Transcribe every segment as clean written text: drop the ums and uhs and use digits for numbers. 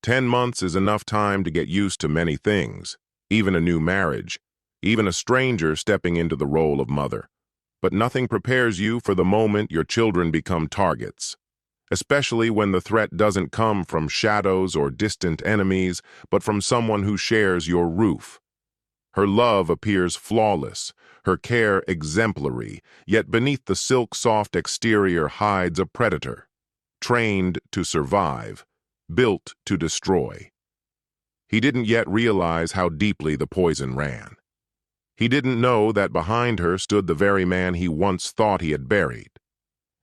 10 months is enough time to get used to many things, even a new marriage, even a stranger stepping into the role of mother. But nothing prepares you for the moment your children become targets, especially when the threat doesn't come from shadows or distant enemies, but from someone who shares your roof. Her love appears flawless, her care exemplary, yet beneath the silk-soft exterior hides a predator, trained to survive, built to destroy. He didn't yet realize how deeply the poison ran. He didn't know that behind her stood the very man he once thought he had buried,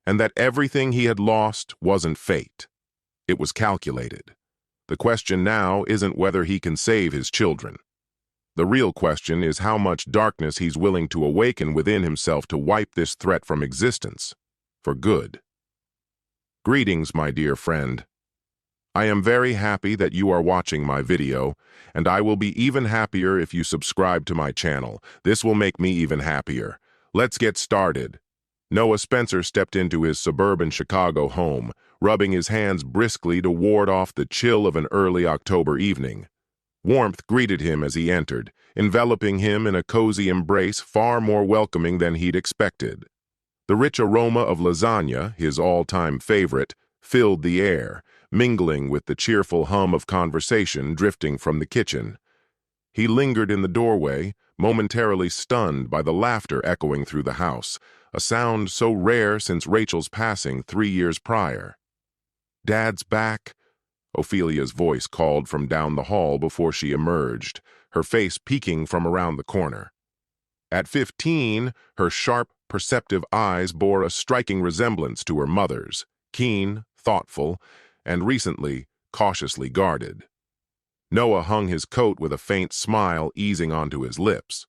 and that everything he had lost wasn't fate. It was calculated. The question now isn't whether he can save his children. The real question is how much darkness he's willing to awaken within himself to wipe this threat from existence, for good. Greetings, my dear friend. I am very happy that you are watching my video, and I will be even happier if you subscribe to my channel. This will make me even happier. Let's get started. Noah Spencer stepped into his suburban Chicago home, rubbing his hands briskly to ward off the chill of an early October evening. Warmth greeted him as he entered, enveloping him in a cozy embrace far more welcoming than he'd expected. The rich aroma of lasagna, his all-time favorite, filled the air, mingling with the cheerful hum of conversation drifting from the kitchen. He lingered in the doorway, momentarily stunned by the laughter echoing through the house, a sound so rare since Rachel's passing 3 years prior. "Dad's back," Ophelia's voice called from down the hall before she emerged, her face peeking from around the corner. At 15, her sharp, perceptive eyes bore a striking resemblance to her mother's, keen, thoughtful, and recently cautiously guarded. Noah hung his coat with a faint smile easing onto his lips.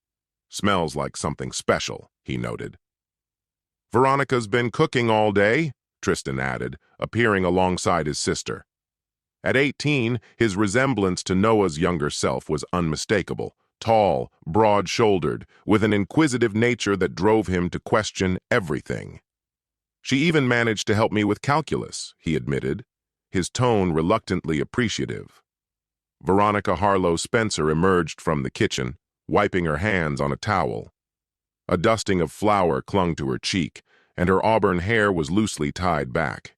"Smells like something special," he noted. "Veronica's been cooking all day," Tristan added, appearing alongside his sister. At 18, his resemblance to Noah's younger self was unmistakable, tall, broad-shouldered, with an inquisitive nature that drove him to question everything. "She even managed to help me with calculus," he admitted, his tone reluctantly appreciative. Veronica Harlow Spencer emerged from the kitchen, wiping her hands on a towel. A dusting of flour clung to her cheek, and her auburn hair was loosely tied back.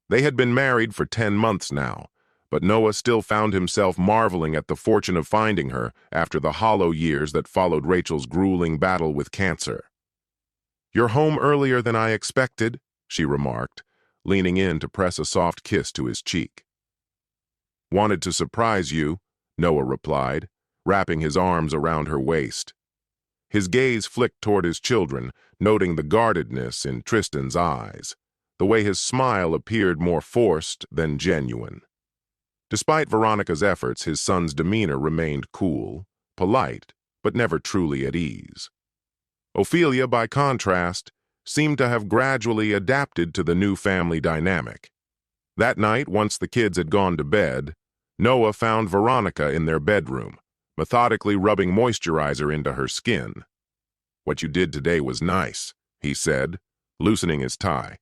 They had been married for 10 months now, but Noah still found himself marveling at the fortune of finding her after the hollow years that followed Rachel's grueling battle with cancer. "You're home earlier than I expected," she remarked, leaning in to press a soft kiss to his cheek. "Wanted to surprise you," Noah replied, wrapping his arms around her waist. His gaze flicked toward his children, noting the guardedness in Tristan's eyes, the way his smile appeared more forced than genuine. Despite Veronica's efforts, his son's demeanor remained cool, polite, but never truly at ease. Ophelia, by contrast, seemed to have gradually adapted to the new family dynamic. That night, once the kids had gone to bed, Noah found Veronica in their bedroom, methodically rubbing moisturizer into her skin. "What you did today was nice," he said, loosening his tie.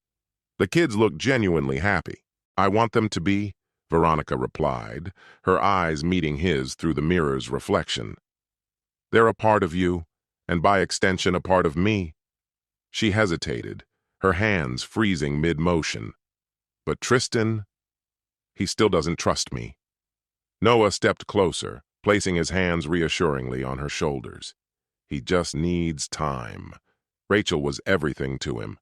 The kids looked genuinely happy. "I want them to be," Veronica replied, her eyes meeting his through the mirror's reflection. "They're a part of you, and by extension a part of me." She hesitated, her hands freezing mid-motion. "But Tristan, he still doesn't trust me." Noah stepped closer, placing his hands reassuringly on her shoulders. "He just needs time." Rachel was everything to him.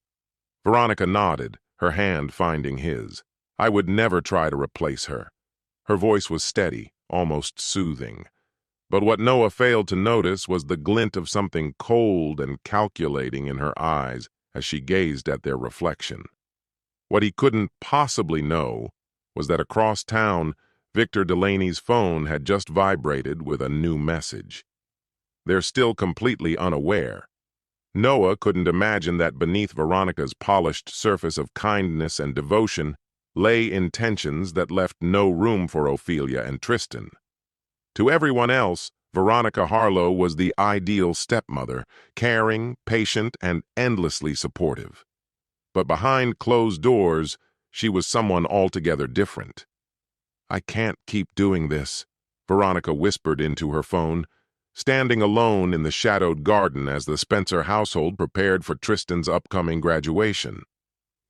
Veronica nodded, her hand finding his. "I would never try to replace her." Her voice was steady, almost soothing. But what Noah failed to notice was the glint of something cold and calculating in her eyes as she gazed at their reflection. What he couldn't possibly know was that across town, Victor Delaney's phone had just vibrated with a new message. They're still completely unaware. Noah couldn't imagine that beneath Veronica's polished surface of kindness and devotion lay intentions that left no room for Ophelia and Tristan. To everyone else, Veronica Harlow was the ideal stepmother, caring, patient, and endlessly supportive. But behind closed doors, she was someone altogether different. I can't keep doing this, Veronica whispered into her phone, standing alone in the shadowed garden as the Spencer household prepared for Tristan's upcoming graduation.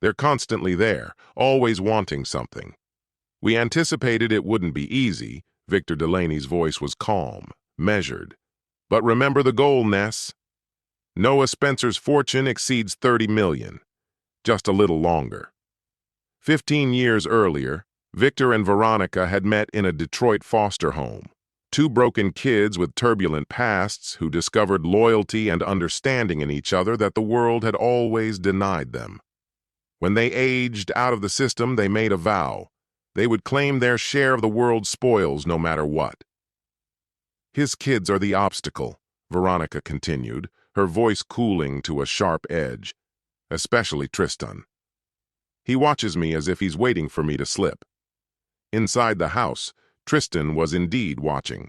They're constantly there, always wanting something. We anticipated it wouldn't be easy. Victor Delaney's voice was calm, measured. But remember the goal, Ness. Noah Spencer's fortune exceeds 30 million. Just a little longer. 15 years earlier, Victor and Veronica had met in a Detroit foster home. Two broken kids with turbulent pasts who discovered loyalty and understanding in each other that the world had always denied them. When they aged out of the system, they made a vow. They would claim their share of the world's spoils no matter what. His kids are the obstacle, Veronica continued, her voice cooling to a sharp edge. Especially Tristan. He watches me as if he's waiting for me to slip. Inside the house, Tristan was indeed watching.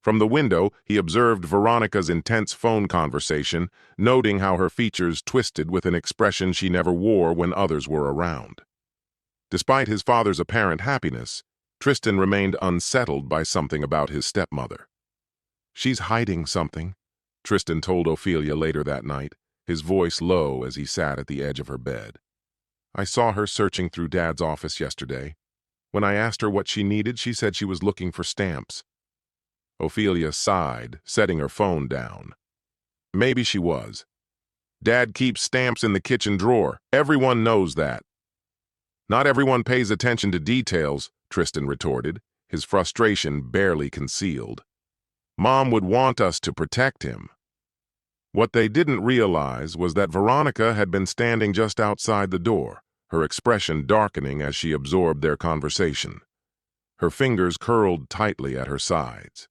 From the window, he observed Veronica's intense phone conversation, noting how her features twisted with an expression she never wore when others were around. Despite his father's apparent happiness, Tristan remained unsettled by something about his stepmother. She's hiding something, Tristan told Ophelia later that night, his voice low as he sat at the edge of her bed. I saw her searching through Dad's office yesterday. When I asked her what she needed, she said she was looking for stamps. Ophelia sighed, setting her phone down. Maybe she was. Dad keeps stamps in the kitchen drawer. Everyone knows that. Not everyone pays attention to details, Tristan retorted, his frustration barely concealed. Mom would want us to protect him. What they didn't realize was that Veronica had been standing just outside the door, her expression darkening as she absorbed their conversation. Her fingers curled tightly at her sides.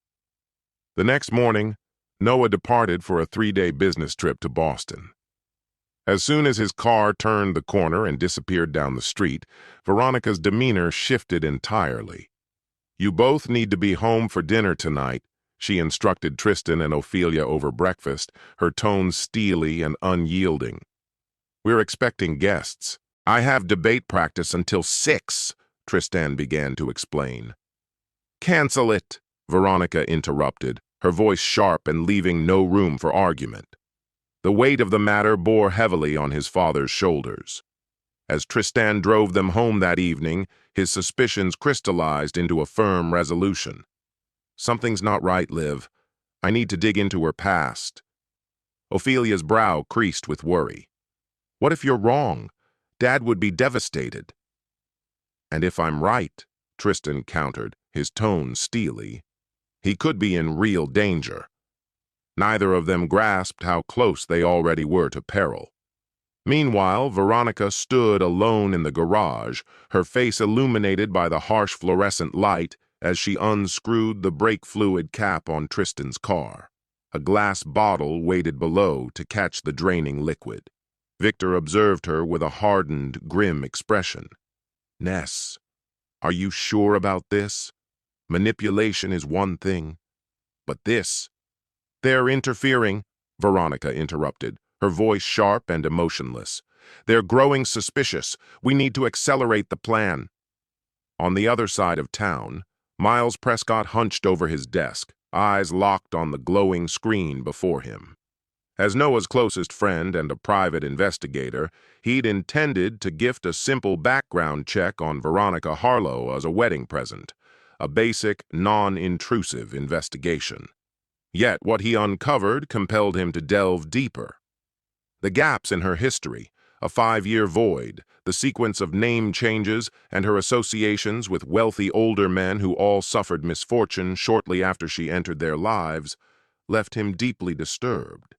The next morning, Noah departed for a 3-day business trip to Boston. As soon as his car turned the corner and disappeared down the street, Veronica's demeanor shifted entirely. You both need to be home for dinner tonight, she instructed Tristan and Ophelia over breakfast, her tone steely and unyielding. We're expecting guests. I have debate practice until 6, Tristan began to explain. Cancel it, Veronica interrupted, her voice sharp and leaving no room for argument. The weight of the matter bore heavily on his father's shoulders. As Tristan drove them home that evening, his suspicions crystallized into a firm resolution. Something's not right, Liv. I need to dig into her past. Ophelia's brow creased with worry. What if you're wrong? Dad would be devastated. And if I'm right, Tristan countered, his tone steely, he could be in real danger. Neither of them grasped how close they already were to peril. Meanwhile, Veronica stood alone in the garage, her face illuminated by the harsh fluorescent light as she unscrewed the brake fluid cap on Tristan's car. A glass bottle waited below to catch the draining liquid. Victor observed her with a hardened, grim expression. Ness, are you sure about this? Manipulation is one thing, but this... They're interfering, Veronica interrupted, her voice sharp and emotionless. They're growing suspicious. We need to accelerate the plan. On the other side of town, Miles Prescott hunched over his desk, eyes locked on the glowing screen before him. As Noah's closest friend and a private investigator, he'd intended to gift a simple background check on Veronica Harlow as a wedding present, a basic, non-intrusive investigation. Yet what he uncovered compelled him to delve deeper. The gaps in her history, a 5-year void, the sequence of name changes, and her associations with wealthy older men who all suffered misfortune shortly after she entered their lives, left him deeply disturbed.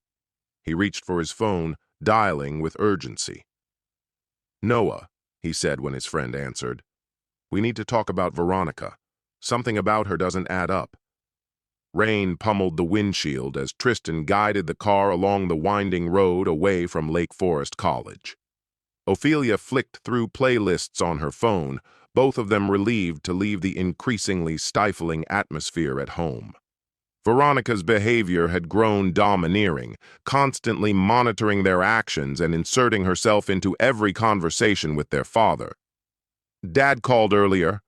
He reached for his phone, dialing with urgency. Noah, he said when his friend answered, we need to talk about Veronica. Something about her doesn't add up. Rain pummeled the windshield as Tristan guided the car along the winding road away from Lake Forest College. Ophelia flicked through playlists on her phone, both of them relieved to leave the increasingly stifling atmosphere at home. Veronica's behavior had grown domineering, constantly monitoring their actions and inserting herself into every conversation with their father. Dad called earlier,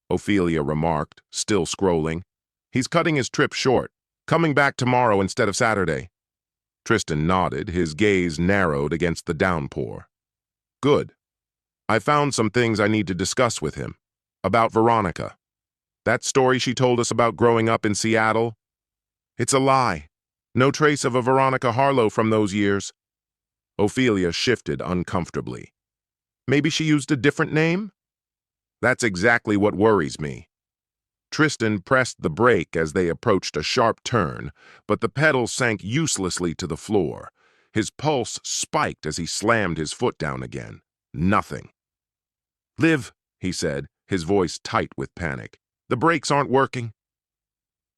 Ophelia remarked, still scrolling. He's cutting his trip short, coming back tomorrow instead of Saturday. Tristan nodded, his gaze narrowed against the downpour. Good. I found some things I need to discuss with him. About Veronica. That story she told us about growing up in Seattle? It's a lie. No trace of a Veronica Harlow from those years. Ophelia shifted uncomfortably. Maybe she used a different name? That's exactly what worries me. Tristan pressed the brake as they approached a sharp turn, but the pedal sank uselessly to the floor. His pulse spiked as he slammed his foot down again. Nothing. Liv, he said, his voice tight with panic. The brakes aren't working.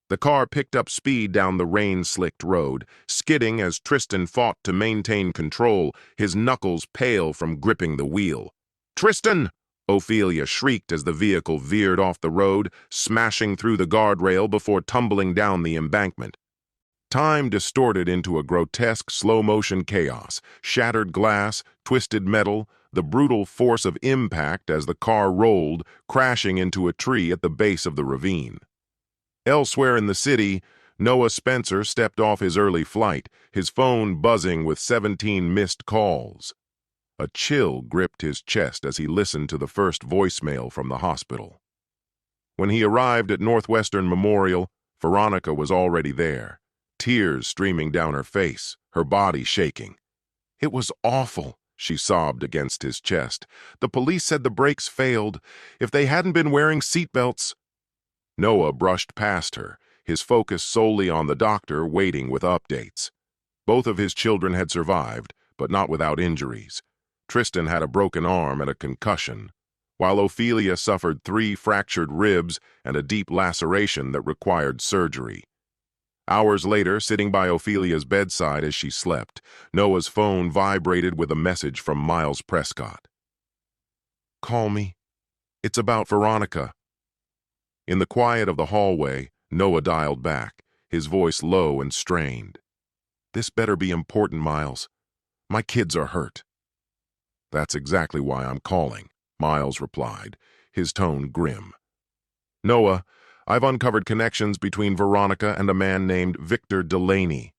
The car picked up speed down the rain-slicked road, skidding as Tristan fought to maintain control, his knuckles pale from gripping the wheel. Tristan! Ophelia shrieked as the vehicle veered off the road, smashing through the guardrail before tumbling down the embankment. Time distorted into a grotesque slow-motion chaos, shattered glass, twisted metal, the brutal force of impact as the car rolled, crashing into a tree at the base of the ravine. Elsewhere in the city, Noah Spencer stepped off his early flight, his phone buzzing with 17 missed calls. A chill gripped his chest as he listened to the first voicemail from the hospital. When he arrived at Northwestern Memorial, Veronica was already there, tears streaming down her face, her body shaking. It was awful, she sobbed against his chest. The police said the brakes failed. If they hadn't been wearing seatbelts. Noah brushed past her, his focus solely on the doctor waiting with updates. Both of his children had survived, but not without injuries. Tristan had a broken arm and a concussion, while Ophelia suffered 3 fractured ribs and a deep laceration that required surgery. Hours later, sitting by Ophelia's bedside as she slept, Noah's phone vibrated with a message from Miles Prescott. Call me. It's about Veronica. In the quiet of the hallway, Noah dialed back, his voice low and strained. This better be important, Miles. My kids are hurt. That's exactly why I'm calling, Miles replied, his tone grim. Noah, I've uncovered connections between Veronica and a man named Victor Delaney.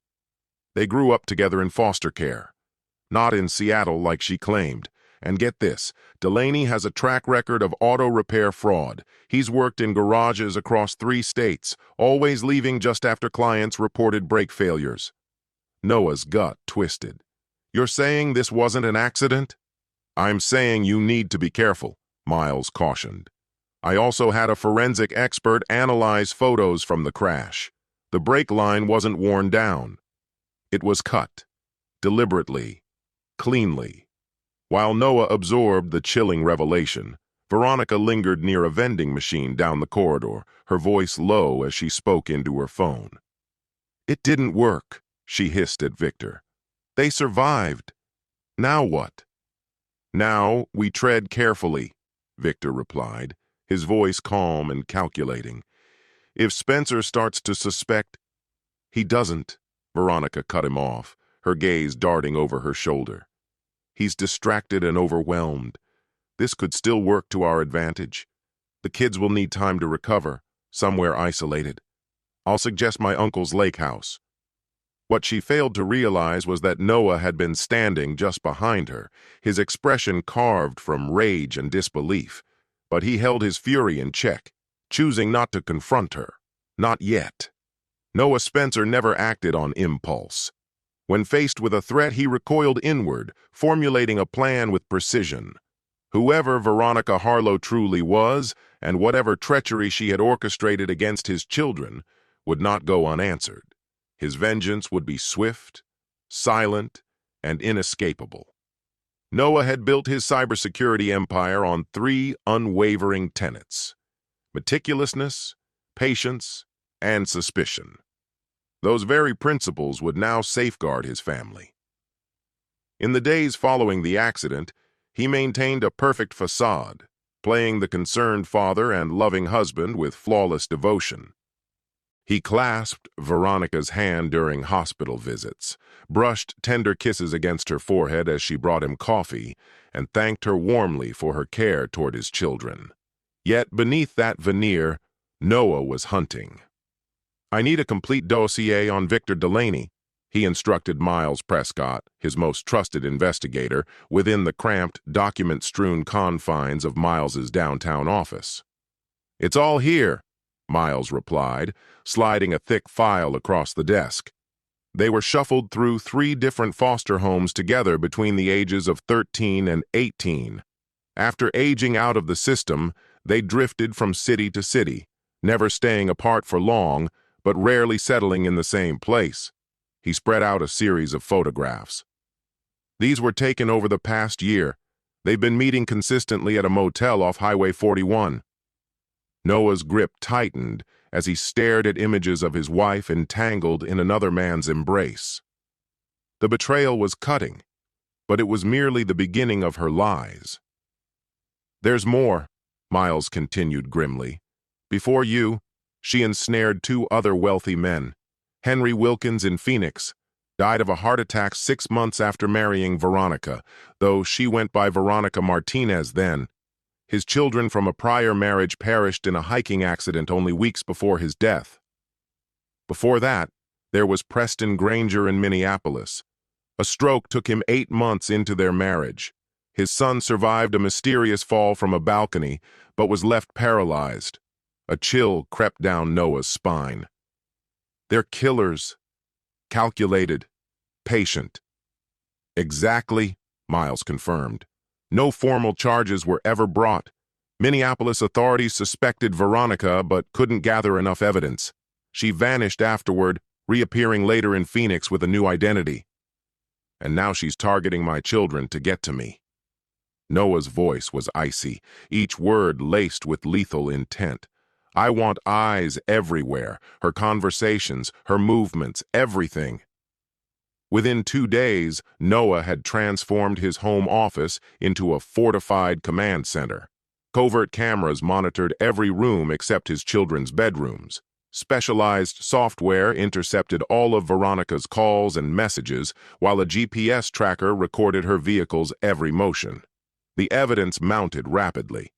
They grew up together in foster care. Not in Seattle like she claimed. And get this, Delaney has a track record of auto repair fraud. He's worked in garages across 3 states, always leaving just after clients reported brake failures. Noah's gut twisted. You're saying this wasn't an accident? I'm saying you need to be careful, Miles cautioned. I also had a forensic expert analyze photos from the crash. The brake line wasn't worn down. It was cut, deliberately, cleanly. While Noah absorbed the chilling revelation, Veronica lingered near a vending machine down the corridor, her voice low as she spoke into her phone. It didn't work, she hissed at Victor. They survived. Now what? Now we tread carefully, Victor replied, his voice calm and calculating. If Spencer starts to suspect... He doesn't, Veronica cut him off, her gaze darting over her shoulder. He's distracted and overwhelmed. This could still work to our advantage. The kids will need time to recover, somewhere isolated. I'll suggest my uncle's lake house. What she failed to realize was that Noah had been standing just behind her, his expression carved from rage and disbelief. But he held his fury in check, choosing not to confront her. Not yet. Noah Spencer never acted on impulse. When faced with a threat, he recoiled inward, formulating a plan with precision. Whoever Veronica Harlow truly was, and whatever treachery she had orchestrated against his children, would not go unanswered. His vengeance would be swift, silent, and inescapable. Noah had built his cybersecurity empire on 3 unwavering tenets: meticulousness, patience, and suspicion. Those very principles would now safeguard his family. In the days following the accident, he maintained a perfect facade, playing the concerned father and loving husband with flawless devotion. He clasped Veronica's hand during hospital visits, brushed tender kisses against her forehead as she brought him coffee, and thanked her warmly for her care toward his children. Yet beneath that veneer, Noah was hunting. "I need a complete dossier on Victor Delaney," he instructed Miles Prescott, his most trusted investigator, within the cramped, document-strewn confines of Miles's downtown office. "It's all here," Miles replied, sliding a thick file across the desk. They were shuffled through 3 different foster homes together between the ages of 13 and 18. After aging out of the system, they drifted from city to city, never staying apart for long, but rarely settling in the same place. He spread out a series of photographs. "These were taken over the past year. They've been meeting consistently at a motel off Highway 41. Noah's grip tightened as he stared at images of his wife entangled in another man's embrace. The betrayal was cutting, but it was merely the beginning of her lies. "There's more," Miles continued grimly. "Before you, she ensnared 2 other wealthy men. Henry Wilkins in Phoenix died of a heart attack 6 months after marrying Veronica, though she went by Veronica Martinez then. His children from a prior marriage perished in a hiking accident only weeks before his death. Before that, there was Preston Granger in Minneapolis. A stroke took him 8 months into their marriage. His son survived a mysterious fall from a balcony, but was left paralyzed. A chill crept down Noah's spine. They're killers. Calculated. Patient." "Exactly," Miles confirmed. "No formal charges were ever brought. Minneapolis authorities suspected Veronica but couldn't gather enough evidence. She vanished afterward, reappearing later in Phoenix with a new identity. And now she's targeting my children to get to me." Noah's voice was icy, each word laced with lethal intent. "I want eyes everywhere, her conversations, her movements, everything." Within 2 days, Noah had transformed his home office into a fortified command center. Covert cameras monitored every room except his children's bedrooms. Specialized software intercepted all of Veronica's calls and messages, while a GPS tracker recorded her vehicle's every motion. The evidence mounted rapidly.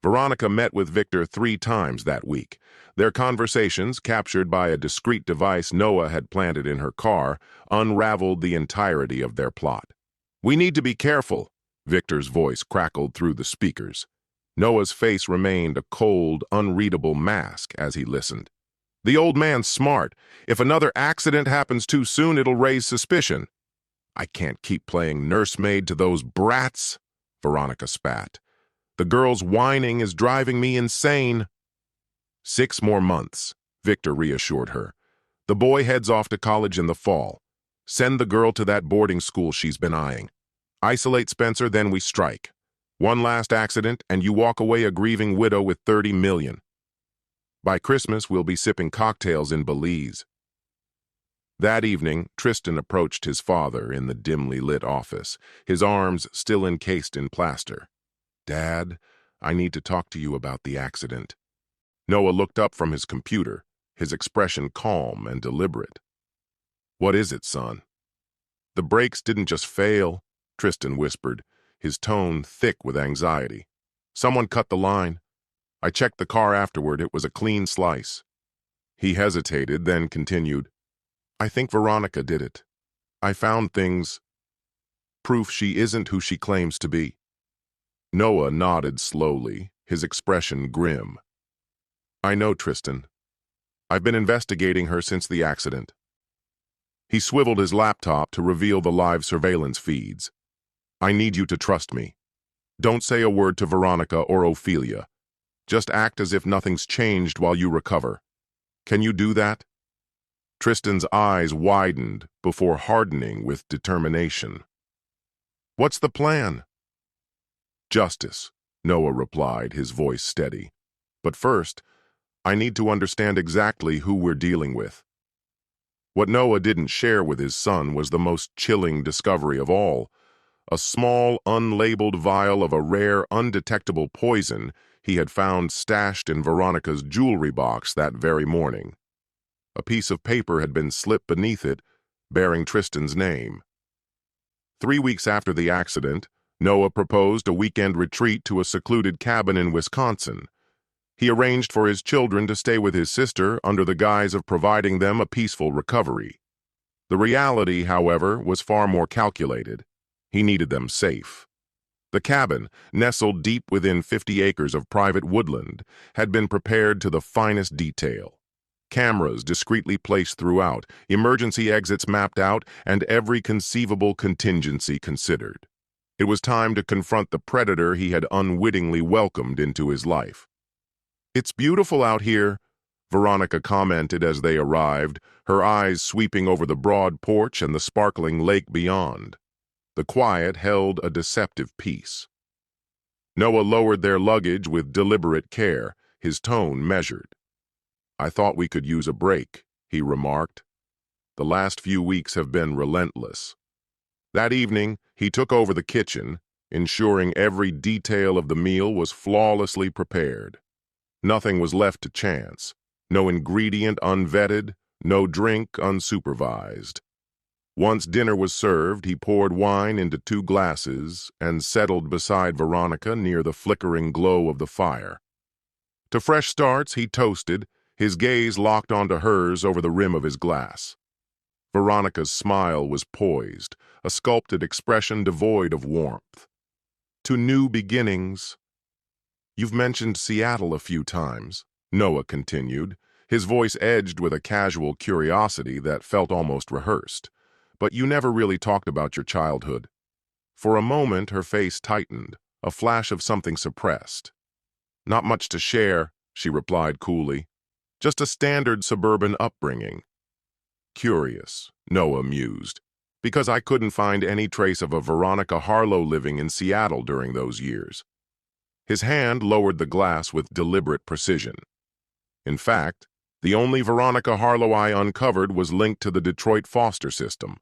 Veronica met with Victor 3 times that week. Their conversations, captured by a discreet device Noah had planted in her car, unraveled the entirety of their plot. "We need to be careful," Victor's voice crackled through the speakers. Noah's face remained a cold, unreadable mask as he listened. "The old man's smart. If another accident happens too soon, it'll raise suspicion." "I can't keep playing nursemaid to those brats," Veronica spat. "The girl's whining is driving me insane." 6 more months, Victor reassured her. "The boy heads off to college in the fall. Send the girl to that boarding school she's been eyeing. Isolate Spencer, then we strike. One last accident, and you walk away a grieving widow with 30 million. By Christmas, we'll be sipping cocktails in Belize." That evening, Tristan approached his father in the dimly lit office, his arms still encased in plaster. "Dad, I need to talk to you about the accident." Noah looked up from his computer, his expression calm and deliberate. "What is it, son?" "The brakes didn't just fail," Tristan whispered, his tone thick with anxiety. "Someone cut the line. I checked the car afterward. It was a clean slice." He hesitated, then continued. "I think Veronica did it. I found things, proof she isn't who she claims to be." Noah nodded slowly, his expression grim. "I know, Tristan. I've been investigating her since the accident." He swiveled his laptop to reveal the live surveillance feeds. "I need you to trust me. Don't say a word to Veronica or Ophelia. Just act as if nothing's changed while you recover. Can you do that?" Tristan's eyes widened before hardening with determination. "What's the plan?" "Justice," Noah replied, his voice steady. "But first, I need to understand exactly who we're dealing with." What Noah didn't share with his son was the most chilling discovery of all. A small, unlabeled vial of a rare, undetectable poison he had found stashed in Veronica's jewelry box that very morning. A piece of paper had been slipped beneath it, bearing Tristan's name. 3 weeks after the accident, Noah proposed a weekend retreat to a secluded cabin in Wisconsin, He arranged for his children to stay with his sister under the guise of providing them a peaceful recovery. The reality, however, was far more calculated. He needed them safe. The cabin, nestled deep within 50 acres of private woodland, had been prepared to the finest detail. Cameras discreetly placed throughout, emergency exits mapped out, and every conceivable contingency considered. It was time to confront the predator he had unwittingly welcomed into his life. "It's beautiful out here," Veronica commented as they arrived, her eyes sweeping over the broad porch and the sparkling lake beyond. The quiet held a deceptive peace. Noah lowered their luggage with deliberate care, his tone measured. "I thought we could use a break," he remarked. "The last few weeks have been relentless." That evening, he took over the kitchen, ensuring every detail of the meal was flawlessly prepared. Nothing was left to chance, no ingredient unvetted, no drink unsupervised. Once dinner was served, he poured wine into 2 glasses and settled beside Veronica near the flickering glow of the fire. To fresh starts, he toasted, his gaze locked onto hers over the rim of his glass. Veronica's smile was poised, a sculpted expression devoid of warmth. "To new beginnings." "You've mentioned Seattle a few times," Noah continued, his voice edged with a casual curiosity that felt almost rehearsed. "But you never really talked about your childhood." For a moment, her face tightened, a flash of something suppressed. "Not much to share," she replied coolly. "Just a standard suburban upbringing." "Curious," Noah mused, "because I couldn't find any trace of a Veronica Harlow living in Seattle during those years." His hand lowered the glass with deliberate precision. "In fact, the only Veronica Harlow I uncovered was linked to the Detroit foster system,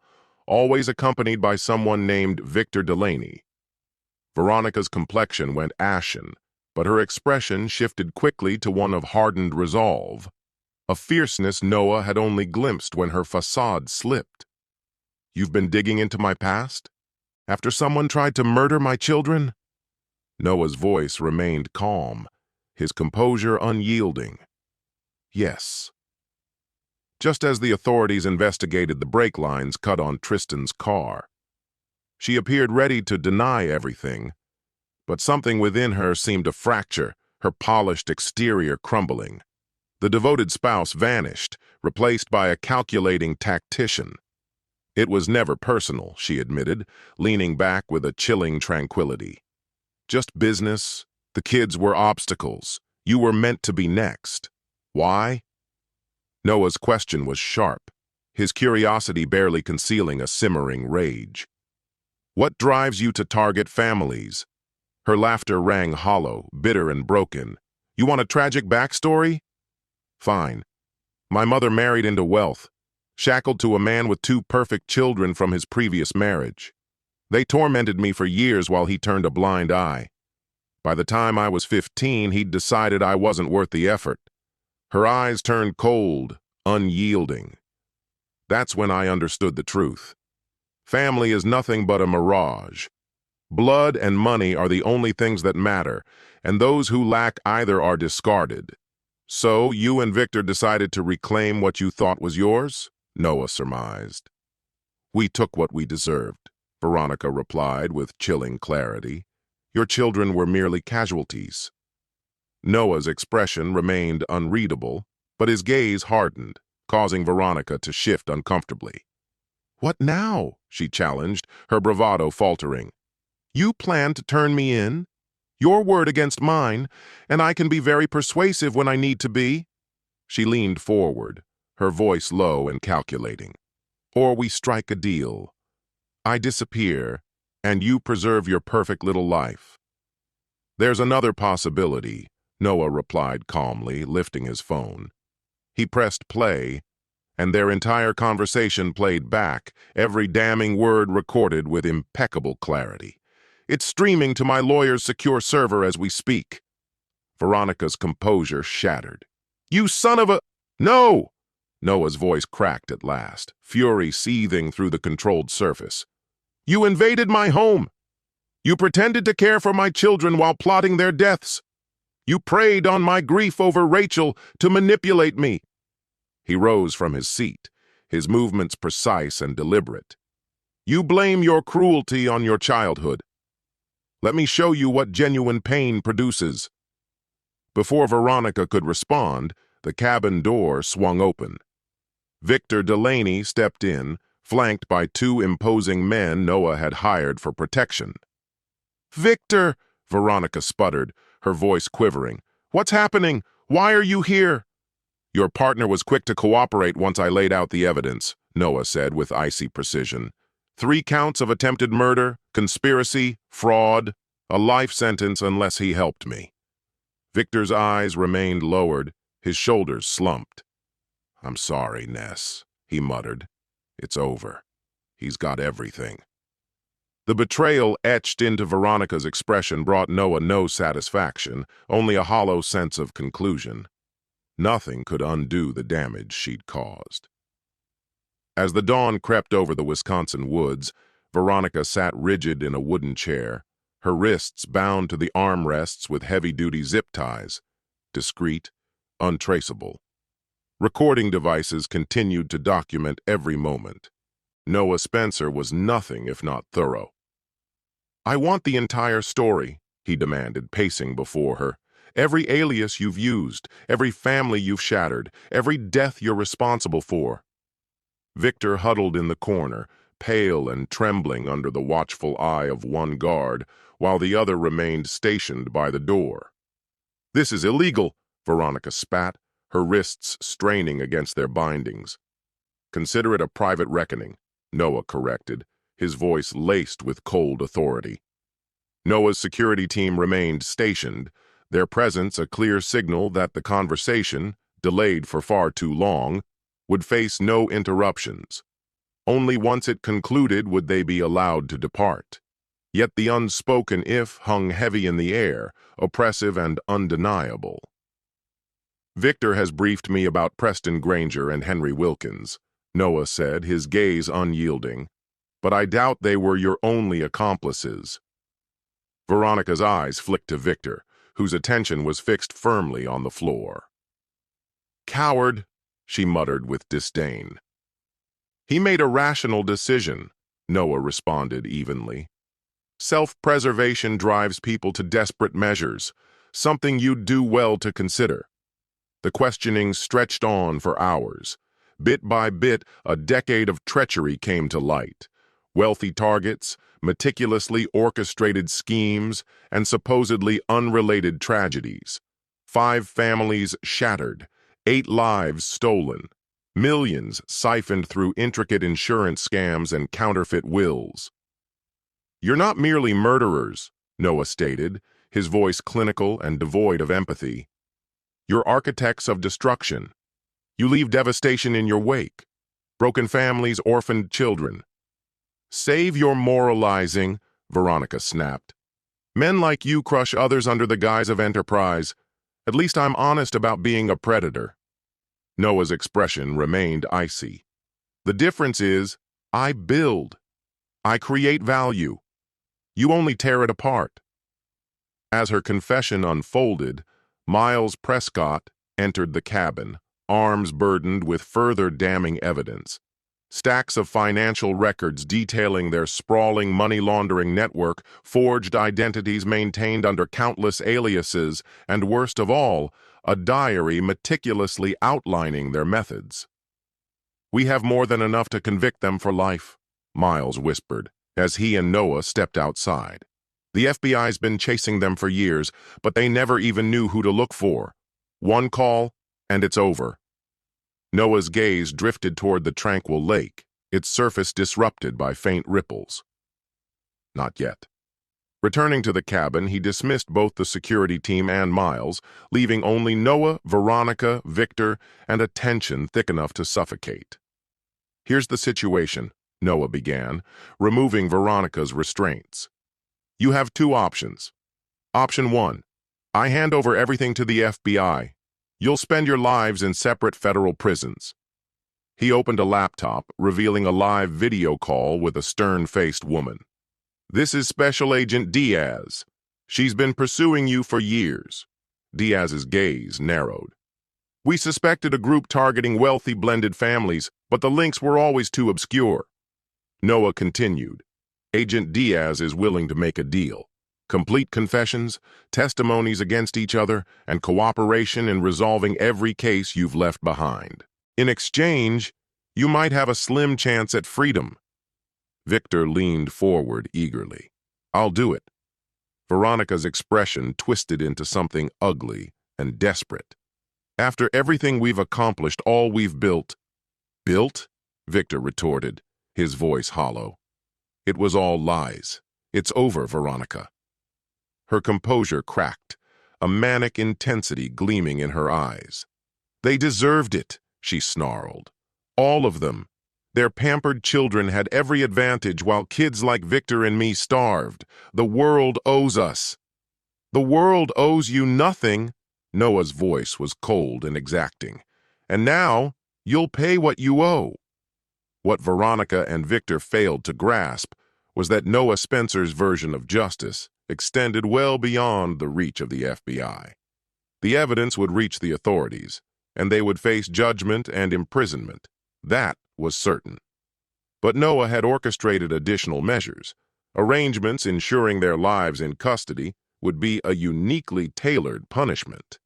always accompanied by someone named Victor Delaney." Veronica's complexion went ashen, but her expression shifted quickly to one of hardened resolve, a fierceness Noah had only glimpsed when her facade slipped. "You've been digging into my past? After someone tried to murder my children?" Noah's voice remained calm, his composure unyielding. "Yes." Just as the authorities investigated the brake lines cut on Tristan's car. She appeared ready to deny everything, but something within her seemed to fracture, her polished exterior crumbling. The devoted spouse vanished, replaced by a calculating tactician. "It was never personal," she admitted, leaning back with a chilling tranquility. "Just business. The kids were obstacles. You were meant to be next. Why?" Noah's question was sharp, his curiosity barely concealing a simmering rage. "What drives you to target families?" Her laughter rang hollow, bitter and broken. "You want a tragic backstory? Fine. My mother married into wealth, shackled to a man with 2 perfect children from his previous marriage. They tormented me for years while he turned a blind eye. By the time I was 15, he'd decided I wasn't worth the effort." Her eyes turned cold, unyielding. "That's when I understood the truth. Family is nothing but a mirage. Blood and money are the only things that matter, and those who lack either are discarded. So you and Victor decided to reclaim what you thought was yours?" Noah surmised. "We took what we deserved," Veronica replied with chilling clarity. "Your children were merely casualties." Noah's expression remained unreadable, but his gaze hardened, causing Veronica to shift uncomfortably. "What now?" she challenged, her bravado faltering. "You plan to turn me in? Your word against mine, and I can be very persuasive when I need to be." She leaned forward, her voice low and calculating. "Or we strike a deal. I disappear, and you preserve your perfect little life." "There's another possibility," Noah replied calmly, lifting his phone. He pressed play, and their entire conversation played back, every damning word recorded with impeccable clarity. "It's streaming to my lawyer's secure server as we speak." Veronica's composure shattered. "You son of a—" "No!" Noah's voice cracked at last, fury seething through the controlled surface. "You invaded my home. You pretended to care for my children while plotting their deaths. You preyed on my grief over Rachel to manipulate me. He rose from his seat, his movements precise and deliberate. You blame your cruelty on your childhood. Let me show you what genuine pain produces. Before Veronica could respond, the cabin door swung open. Victor Delaney stepped in, flanked by two imposing men Noah had hired for protection. "Victor!" Veronica sputtered, her voice quivering. "What's happening? Why are you here?" "Your partner was quick to cooperate once I laid out the evidence," Noah said with icy precision. 3 counts of attempted murder, conspiracy, fraud, a life sentence unless he helped me. Victor's eyes remained lowered, his shoulders slumped. "I'm sorry, Ness," he muttered. "It's over. He's got everything." The betrayal etched into Veronica's expression brought Noah no satisfaction, only a hollow sense of conclusion. Nothing could undo the damage she'd caused. As the dawn crept over the Wisconsin woods, Veronica sat rigid in a wooden chair, her wrists bound to the armrests with heavy-duty zip ties, discreet, untraceable. Recording devices continued to document every moment. Noah Spencer was nothing if not thorough. "I want the entire story," he demanded, pacing before her. "Every alias you've used, every family you've shattered, every death you're responsible for." Victor huddled in the corner, pale and trembling under the watchful eye of one guard, while the other remained stationed by the door. "This is illegal," Veronica spat, her wrists straining against their bindings. "Consider it a private reckoning," Noah corrected, his voice laced with cold authority. Noah's security team remained stationed, their presence a clear signal that the conversation, delayed for far too long, would face no interruptions. Only once it concluded would they be allowed to depart. Yet the unspoken if hung heavy in the air, oppressive and undeniable. "Victor has briefed me about Preston Granger and Henry Wilkins," Noah said, his gaze unyielding. "But I doubt they were your only accomplices." Veronica's eyes flicked to Victor, whose attention was fixed firmly on the floor. "Coward," she muttered with disdain. "He made a rational decision," Noah responded evenly. "Self-preservation drives people to desperate measures, something you'd do well to consider." The questioning stretched on for hours. Bit by bit, a decade of treachery came to light. Wealthy targets, meticulously orchestrated schemes, and supposedly unrelated tragedies. 5 families shattered, 8 lives stolen, millions siphoned through intricate insurance scams and counterfeit wills. "You're not merely murderers," Noah stated, his voice clinical and devoid of empathy. "You're architects of destruction. You leave devastation in your wake. Broken families, orphaned children." "Save your moralizing," Veronica snapped. "Men like you crush others under the guise of enterprise. At least I'm honest about being a predator." Noah's expression remained icy. "The difference is, I build. I create value. You only tear it apart." As her confession unfolded, Miles Prescott entered the cabin, arms burdened with further damning evidence. Stacks of financial records detailing their sprawling money laundering network, forged identities maintained under countless aliases, and worst of all, a diary meticulously outlining their methods. "We have more than enough to convict them for life," Miles whispered, as he and Noah stepped outside. "The FBI's been chasing them for years, but they never even knew who to look for. One call, and it's over." Noah's gaze drifted toward the tranquil lake, its surface disrupted by faint ripples. Not yet. Returning to the cabin, he dismissed both the security team and Miles, leaving only Noah, Veronica, Victor, and a tension thick enough to suffocate. "Here's the situation," Noah began, removing Veronica's restraints. "You have 2 options. Option 1, I hand over everything to the FBI. You'll spend your lives in separate federal prisons." He opened a laptop, revealing a live video call with a stern-faced woman. "This is Special Agent Diaz. She's been pursuing you for years. Diaz's gaze narrowed. We suspected a group targeting wealthy blended families, but the links were always too obscure. Noah continued. Agent Diaz is willing to make a deal. Complete confessions, testimonies against each other, and cooperation in resolving every case you've left behind. In exchange, you might have a slim chance at freedom. Victor leaned forward eagerly. I'll do it. Veronica's expression twisted into something ugly and desperate. After everything we've accomplished, all we've built. Built? Victor retorted, his voice hollow. It was all lies. It's over, Veronica. Her composure cracked, a manic intensity gleaming in her eyes. They deserved it, she snarled. All of them. Their pampered children had every advantage while kids like Victor and me starved. The world owes us. The world owes you nothing. Noah's voice was cold and exacting. And now, you'll pay what you owe. What Veronica and Victor failed to grasp was that Noah Spencer's version of justice extended well beyond the reach of the FBI. The evidence would reach the authorities, and they would face judgment and imprisonment. That was certain. But Noah had orchestrated additional measures. Arrangements ensuring their lives in custody would be a uniquely tailored punishment.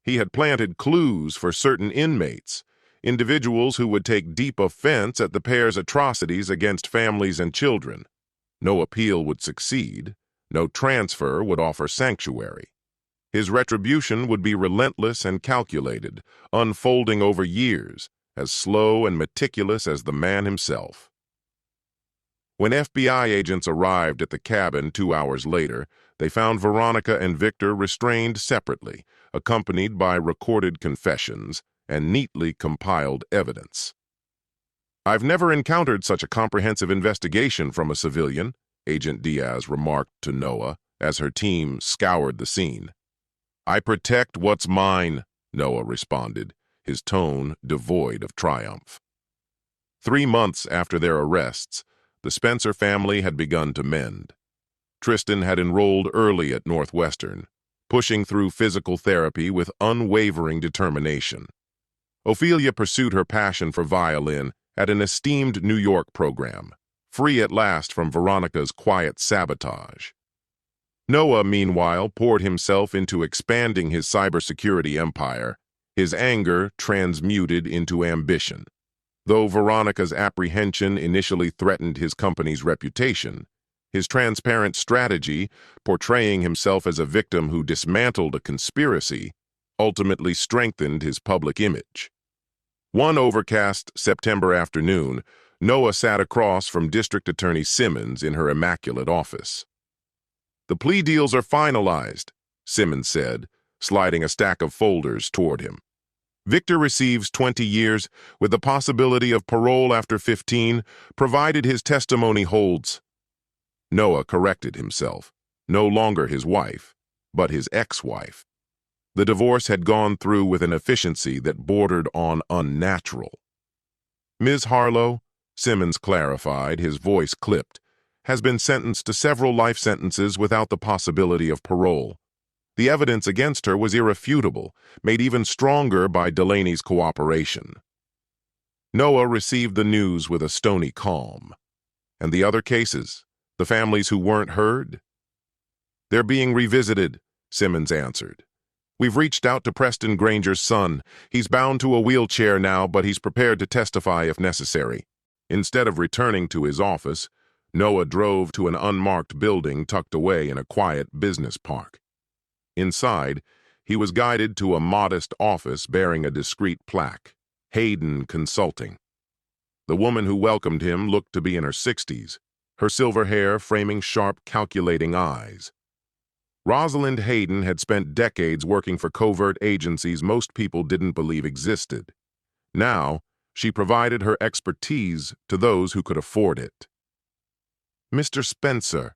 He had planted clues for certain inmates, individuals who would take deep offense at the pair's atrocities against families and children. No appeal would succeed. No transfer would offer sanctuary. His retribution would be relentless and calculated, unfolding over years, as slow and meticulous as the man himself. When FBI agents arrived at the cabin 2 hours later, they found Veronica and Victor restrained separately, accompanied by recorded confessions and neatly compiled evidence. I've never encountered such a comprehensive investigation from a civilian, Agent Diaz remarked to Noah as her team scoured the scene. I protect what's mine, Noah responded, his tone devoid of triumph. 3 months after their arrests, the Spencer family had begun to mend. Tristan had enrolled early at Northwestern, pushing through physical therapy with unwavering determination. Ophelia pursued her passion for violin at an esteemed New York program, free at last from Veronica's quiet sabotage. Noah, meanwhile, poured himself into expanding his cybersecurity empire, his anger transmuted into ambition. Though Veronica's apprehension initially threatened his company's reputation, his transparent strategy, portraying himself as a victim who dismantled a conspiracy, ultimately strengthened his public image. One overcast September afternoon, Noah sat across from District Attorney Simmons in her immaculate office. The plea deals are finalized, Simmons said, sliding a stack of folders toward him. Victor receives 20 years with the possibility of parole after 15, provided his testimony holds. Noah corrected himself, no longer his wife, but his ex-wife. The divorce had gone through with an efficiency that bordered on unnatural. Ms. Harlow, Simmons clarified, his voice clipped, has been sentenced to several life sentences without the possibility of parole. The evidence against her was irrefutable, made even stronger by Delaney's cooperation. Noah received the news with a stony calm. And the other cases? The families who weren't heard? They're being revisited, Simmons answered. We've reached out to Preston Granger's son. He's bound to a wheelchair now, but he's prepared to testify if necessary. Instead of returning to his office, Noah drove to an unmarked building tucked away in a quiet business park. Inside, he was guided to a modest office bearing a discreet plaque, Hayden Consulting. The woman who welcomed him looked to be in her 60s, her silver hair framing sharp, calculating eyes. Rosalind Hayden had spent decades working for covert agencies most people didn't believe existed. Now, she provided her expertise to those who could afford it. Mr. Spencer,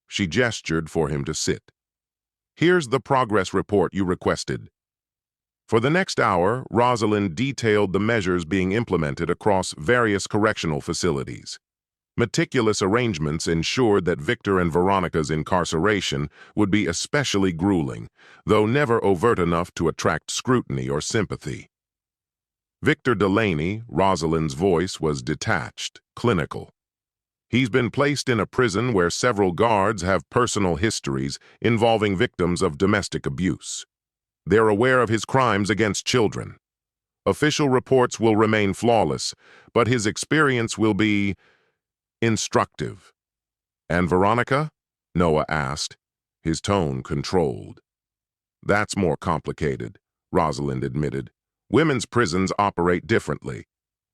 she gestured for him to sit. Here's the progress report you requested. For the next hour, Rosalind detailed the measures being implemented across various correctional facilities. Meticulous arrangements ensured that Victor and Veronica's incarceration would be especially grueling, though never overt enough to attract scrutiny or sympathy. Victor Delaney, Rosalind's voice, was detached, clinical. He's been placed in a prison where several guards have personal histories involving victims of domestic abuse. They're aware of his crimes against children. Official reports will remain flawless, but his experience will be instructive. And Veronica? Noah asked, his tone controlled. That's more complicated, Rosalind admitted. Women's prisons operate differently,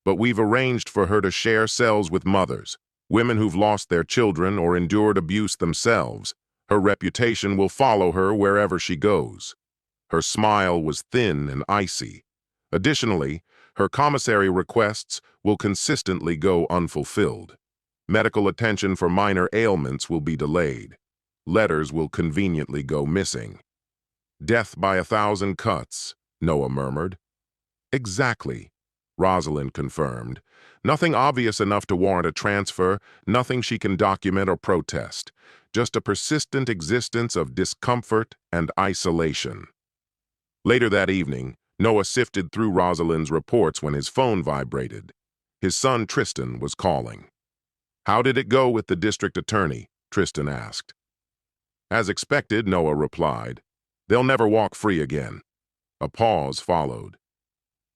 but we've arranged for her to share cells with mothers, women who've lost their children or endured abuse themselves. Her reputation will follow her wherever she goes. Her smile was thin and icy. Additionally, her commissary requests will consistently go unfulfilled. Medical attention for minor ailments will be delayed. Letters will conveniently go missing. Death by 1,000 cuts, Noah murmured. Exactly, Rosalind confirmed. Nothing obvious enough to warrant a transfer, nothing she can document or protest. Just a persistent existence of discomfort and isolation. Later that evening, Noah sifted through Rosalind's reports when his phone vibrated. His son Tristan was calling. How did it go with the district attorney? Tristan asked. As expected, Noah replied. They'll never walk free again. A pause followed.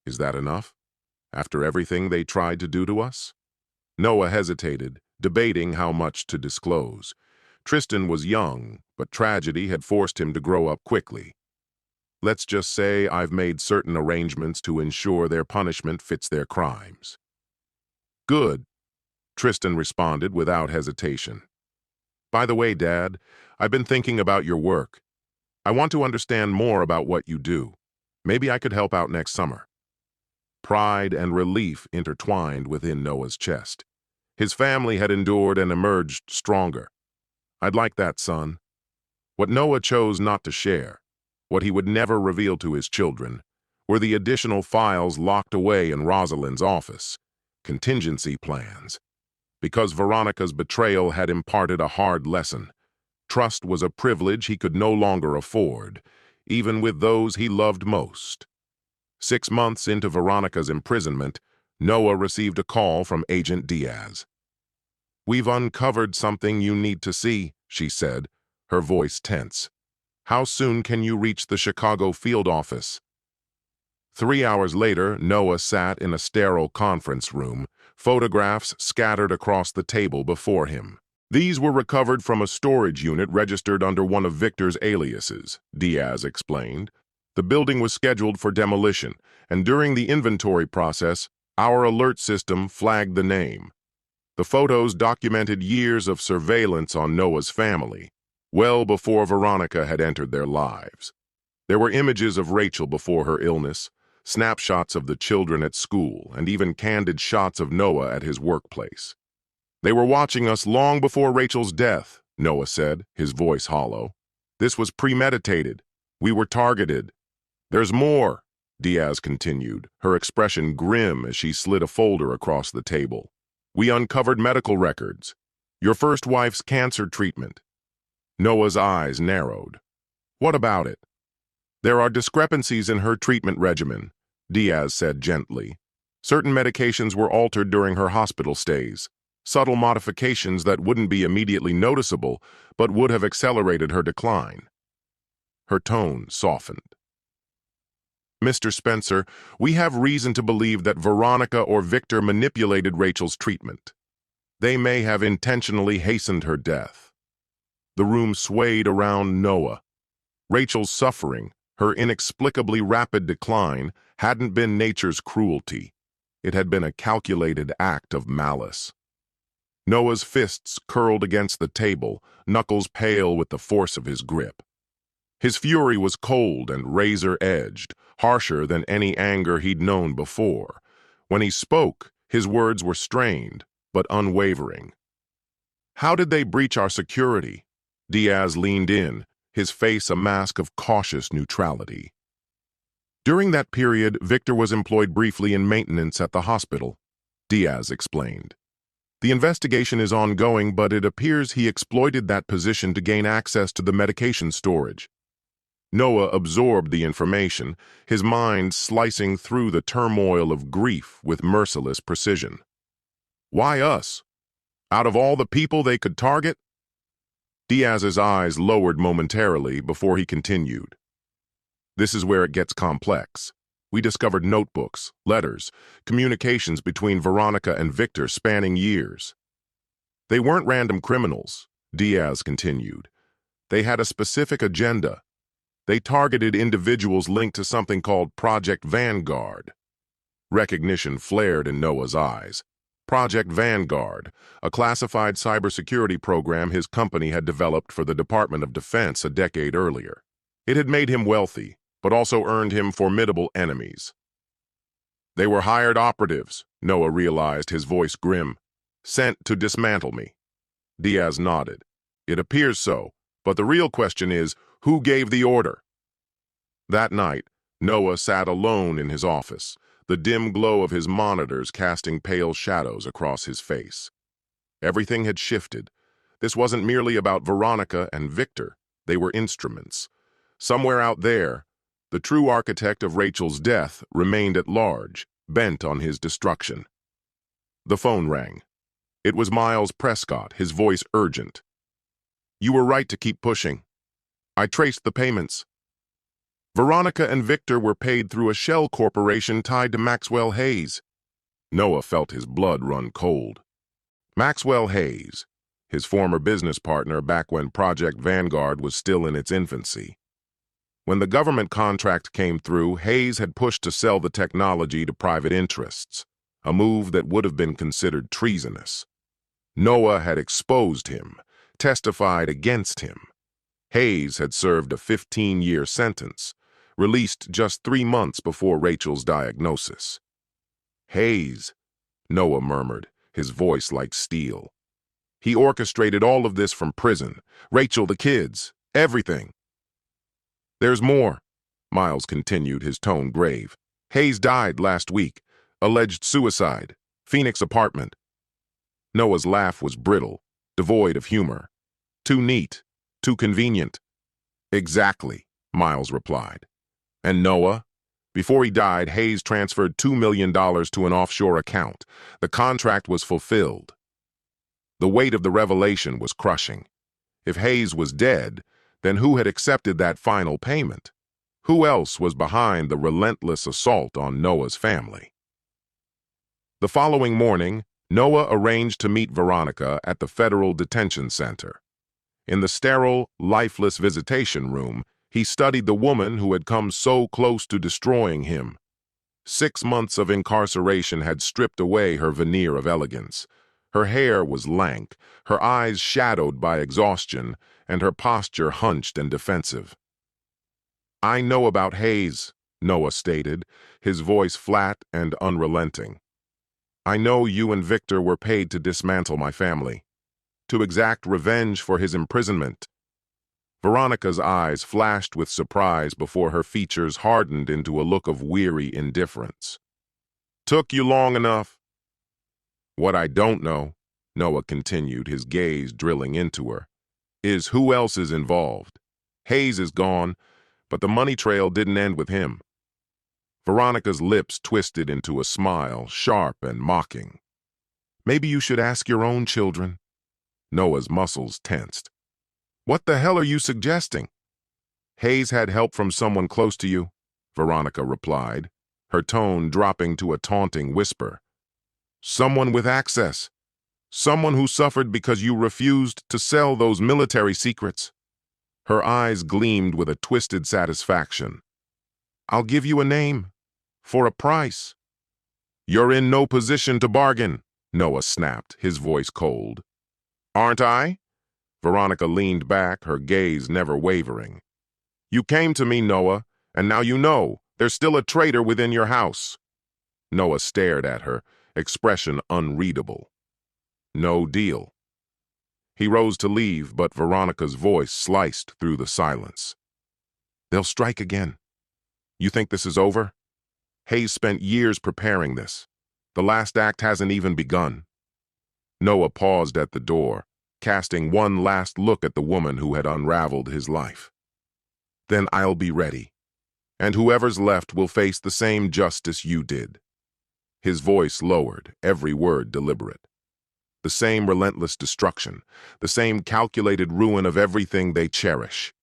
Is that enough? After everything they tried to do to us? Noah hesitated, debating how much to disclose. Tristan was young, but tragedy had forced him to grow up quickly. Let's just say I've made certain arrangements to ensure their punishment fits their crimes. Good, Tristan responded without hesitation. By the way, Dad, I've been thinking about your work. I want to understand more about what you do. Maybe I could help out next summer. Pride and relief intertwined within Noah's chest. His family had endured and emerged stronger. I'd like that, son. What Noah chose not to share, what he would never reveal to his children, were the additional files locked away in Rosalind's office. Contingency plans. Because Veronica's betrayal had imparted a hard lesson. Trust was a privilege he could no longer afford, even with those he loved most. 6 months into Veronica's imprisonment, Noah received a call from Agent Diaz. We've uncovered something you need to see, she said, her voice tense. How soon can you reach the Chicago field office? 3 hours later, Noah sat in a sterile conference room, photographs scattered across the table before him. These were recovered from a storage unit registered under one of Victor's aliases, Diaz explained. The building was scheduled for demolition, and during the inventory process, our alert system flagged the name. The photos documented years of surveillance on Noah's family, well before Veronica had entered their lives. There were images of Rachel before her illness, snapshots of the children at school, and even candid shots of Noah at his workplace. They were watching us long before Rachel's death, Noah said, his voice hollow. This was premeditated. We were targeted. There's more, Diaz continued, her expression grim as she slid a folder across the table. We uncovered medical records. Your first wife's cancer treatment. Noah's eyes narrowed. What about it? There are discrepancies in her treatment regimen, Diaz said gently. Certain medications were altered during her hospital stays. Subtle modifications that wouldn't be immediately noticeable, but would have accelerated her decline. Her tone softened. Mr. Spencer, we have reason to believe that Veronica or Victor manipulated Rachel's treatment. They may have intentionally hastened her death. The room swayed around Noah. Rachel's suffering, her inexplicably rapid decline, hadn't been nature's cruelty. It had been a calculated act of malice. Noah's fists curled against the table, knuckles pale with the force of his grip. His fury was cold and razor-edged, harsher than any anger he'd known before. When he spoke, his words were strained, but unwavering. How did they breach our security? Diaz leaned in, his face a mask of cautious neutrality. During that period, Victor was employed briefly in maintenance at the hospital, Diaz explained. The investigation is ongoing, but it appears he exploited that position to gain access to the medication storage. Noah absorbed the information, his mind slicing through the turmoil of grief with merciless precision. Why us? Out of all the people they could target? Diaz's eyes lowered momentarily before he continued. This is where it gets complex. We discovered notebooks, letters, communications between Veronica and Victor spanning years. They weren't random criminals, Diaz continued. They had a specific agenda. They targeted individuals linked to something called Project Vanguard. Recognition flared in Noah's eyes. Project Vanguard, a classified cybersecurity program his company had developed for the Department of Defense a decade earlier. It had made him wealthy, but also earned him formidable enemies. They were hired operatives, Noah realized, his voice grim, sent to dismantle me. Diaz nodded. It appears so, but the real question is, who gave the order? That night, Noah sat alone in his office, the dim glow of his monitors casting pale shadows across his face. Everything had shifted. This wasn't merely about Veronica and Victor. They were instruments. Somewhere out there, the true architect of Rachel's death remained at large, bent on his destruction. The phone rang. It was Miles Prescott, his voice urgent. You were right to keep pushing. I traced the payments. Veronica and Victor were paid through a shell corporation tied to Maxwell Hayes. Noah felt his blood run cold. Maxwell Hayes, his former business partner back when Project Vanguard was still in its infancy. When the government contract came through, Hayes had pushed to sell the technology to private interests, a move that would have been considered treasonous. Noah had exposed him, testified against him. Hayes had served a 15-year sentence, released just 3 months before Rachel's diagnosis. Hayes, Noah murmured, his voice like steel. He orchestrated all of this from prison. Rachel, the kids, everything. There's more, Miles continued, his tone grave. Hayes died last week. Alleged suicide. Phoenix apartment. Noah's laugh was brittle, devoid of humor. Too neat. Too convenient. Exactly, Miles replied. And Noah? Before he died, Hayes transferred $2 million to an offshore account. The contract was fulfilled. The weight of the revelation was crushing. If Hayes was dead, then who had accepted that final payment? Who else was behind the relentless assault on Noah's family? The following morning, Noah arranged to meet Veronica at the Federal Detention Center. In the sterile, lifeless visitation room, he studied the woman who had come so close to destroying him. 6 months of incarceration had stripped away her veneer of elegance. Her hair was lank, her eyes shadowed by exhaustion, and her posture hunched and defensive. I know about Hayes, Noah stated, his voice flat and unrelenting. I know you and Victor were paid to dismantle my family, to exact revenge for his imprisonment. Veronica's eyes flashed with surprise before her features hardened into a look of weary indifference. Took you long enough? What I don't know, Noah continued, his gaze drilling into her, is who else is involved. Hayes is gone, but the money trail didn't end with him. Veronica's lips twisted into a smile, sharp and mocking. Maybe you should ask your own children. Noah's muscles tensed. What the hell are you suggesting? Hayes had help from someone close to you, Veronica replied, her tone dropping to a taunting whisper. Someone with access. Someone who suffered because you refused to sell those military secrets. Her eyes gleamed with a twisted satisfaction. I'll give you a name. For a price. You're in no position to bargain, Noah snapped, his voice cold. Aren't I? Veronica leaned back, her gaze never wavering. You came to me, Noah, and now you know there's still a traitor within your house. Noah stared at her, expression unreadable. No deal. He rose to leave, but Veronica's voice sliced through the silence. They'll strike again. You think this is over? Hayes spent years preparing this. The last act hasn't even begun. Noah paused at the door, casting one last look at the woman who had unraveled his life. Then I'll be ready, and whoever's left will face the same justice you did. His voice lowered, every word deliberate. The same relentless destruction, the same calculated ruin of everything they cherish.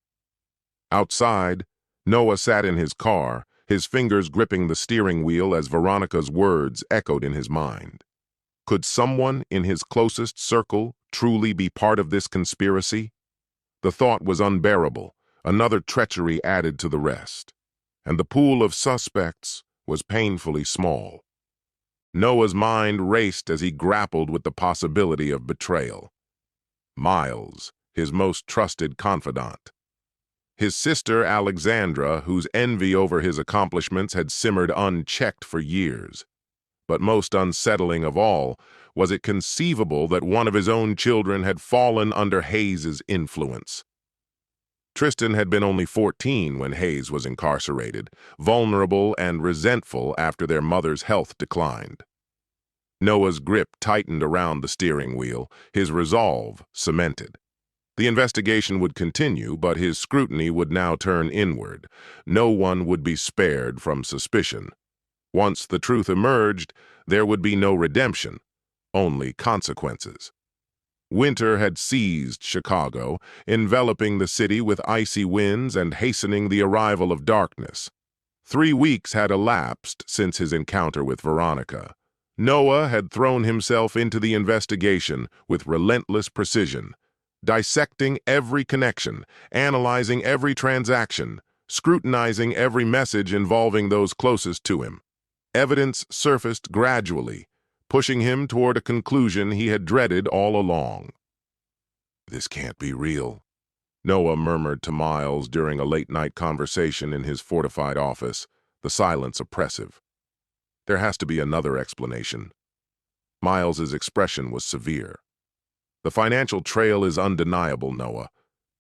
Outside, Noah sat in his car, his fingers gripping the steering wheel as Veronica's words echoed in his mind. Could someone in his closest circle truly be part of this conspiracy? The thought was unbearable, another treachery added to the rest, and the pool of suspects was painfully small. Noah's mind raced as he grappled with the possibility of betrayal. Miles, his most trusted confidant. His sister Alexandra, whose envy over his accomplishments had simmered unchecked for years. But most unsettling of all, was it conceivable that one of his own children had fallen under Hayes's influence? Tristan had been only 14 when Hayes was incarcerated, vulnerable and resentful after their mother's health declined. Noah's grip tightened around the steering wheel, his resolve cemented. The investigation would continue, but his scrutiny would now turn inward. No one would be spared from suspicion. Once the truth emerged, there would be no redemption, only consequences. Winter had seized Chicago, enveloping the city with icy winds and hastening the arrival of darkness. 3 weeks had elapsed since his encounter with Veronica. Noah had thrown himself into the investigation with relentless precision, dissecting every connection, analyzing every transaction, scrutinizing every message involving those closest to him. Evidence surfaced gradually, pushing him toward a conclusion he had dreaded all along. "This can't be real," Noah murmured to Miles during a late-night conversation in his fortified office, the silence oppressive. "There has to be another explanation." Miles's expression was severe. "The financial trail is undeniable, Noah.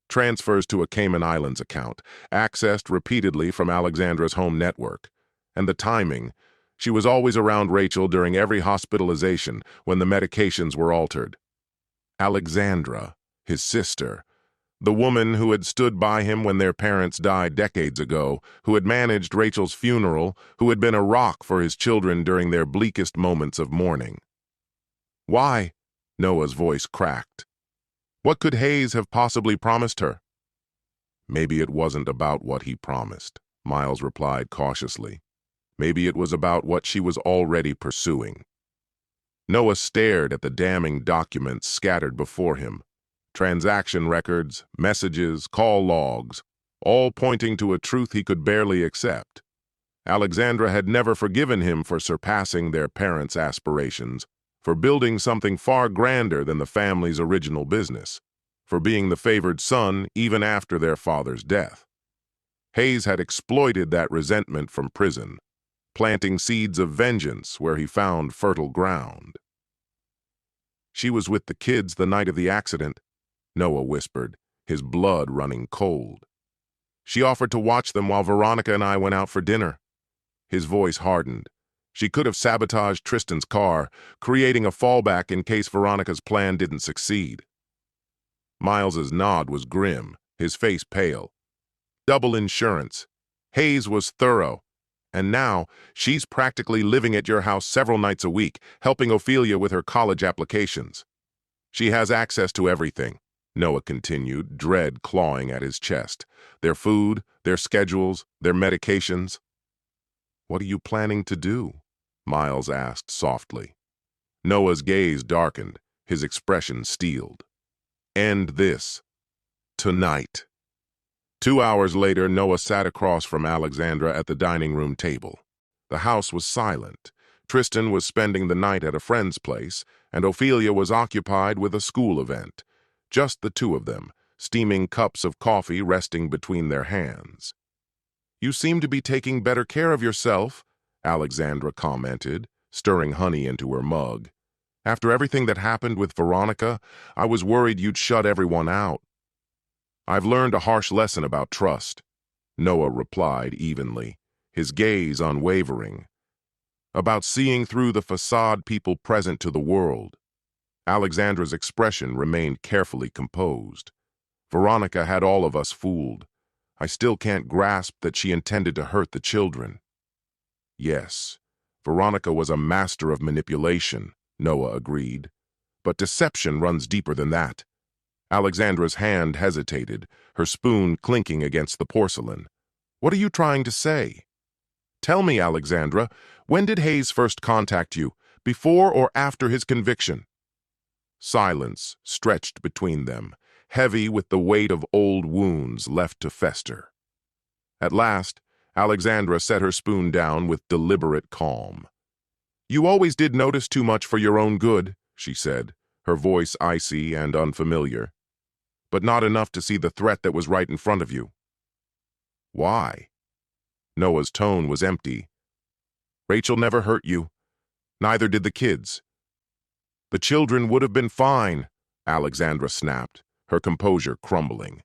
Transfers to a Cayman Islands account, accessed repeatedly from Alexandra's home network. And the timing. She was always around Rachel during every hospitalization when the medications were altered. Alexandra, his sister, the woman who had stood by him when their parents died decades ago, who had managed Rachel's funeral, who had been a rock for his children during their bleakest moments of mourning." "Why?" Noah's voice cracked. "What could Hayes have possibly promised her?" "Maybe it wasn't about what he promised," Miles replied cautiously. "Maybe it was about what she was already pursuing." Noah stared at the damning documents scattered before him. Transaction records, messages, call logs, all pointing to a truth he could barely accept. Alexandra had never forgiven him for surpassing their parents' aspirations, for building something far grander than the family's original business, for being the favored son even after their father's death. Hayes had exploited that resentment from prison, planting seeds of vengeance where he found fertile ground. "She was with the kids the night of the accident," Noah whispered, his blood running cold. "She offered to watch them while Veronica and I went out for dinner." His voice hardened. She could have sabotaged Tristan's car, creating a fallback in case Veronica's plan didn't succeed. Miles's nod was grim, his face pale. Double insurance. Hayes was thorough. And now, she's practically living at your house several nights a week, helping Ophelia with her college applications. She has access to everything, Noah continued, dread clawing at his chest. Their food, their schedules, their medications. "What are you planning to do?" Miles asked softly. Noah's gaze darkened, his expression steeled. "End this. Tonight." 2 hours later, Noah sat across from Alexandra at the dining room table. The house was silent. Tristan was spending the night at a friend's place, and Ophelia was occupied with a school event. Just the two of them, steaming cups of coffee resting between their hands. "You seem to be taking better care of yourself," Alexandra commented, stirring honey into her mug. "After everything that happened with Veronica, I was worried you'd shut everyone out." "I've learned a harsh lesson about trust," Noah replied evenly, his gaze unwavering. "About seeing through the facade people present to the world." Alexandra's expression remained carefully composed. Veronica had all of us fooled. I still can't grasp that she intended to hurt the children. Yes, Veronica was a master of manipulation, Noah agreed. But deception runs deeper than that. Alexandra's hand hesitated, her spoon clinking against the porcelain. What are you trying to say? Tell me, Alexandra, when did Hayes first contact you, before or after his conviction? Silence stretched between them, heavy with the weight of old wounds left to fester. At last, Alexandra set her spoon down with deliberate calm. You always did notice too much for your own good, she said, her voice icy and unfamiliar. But not enough to see the threat that was right in front of you. Why? Noah's tone was empty. Rachel never hurt you. Neither did the kids. The children would have been fine, Alexandra snapped, her composure crumbling.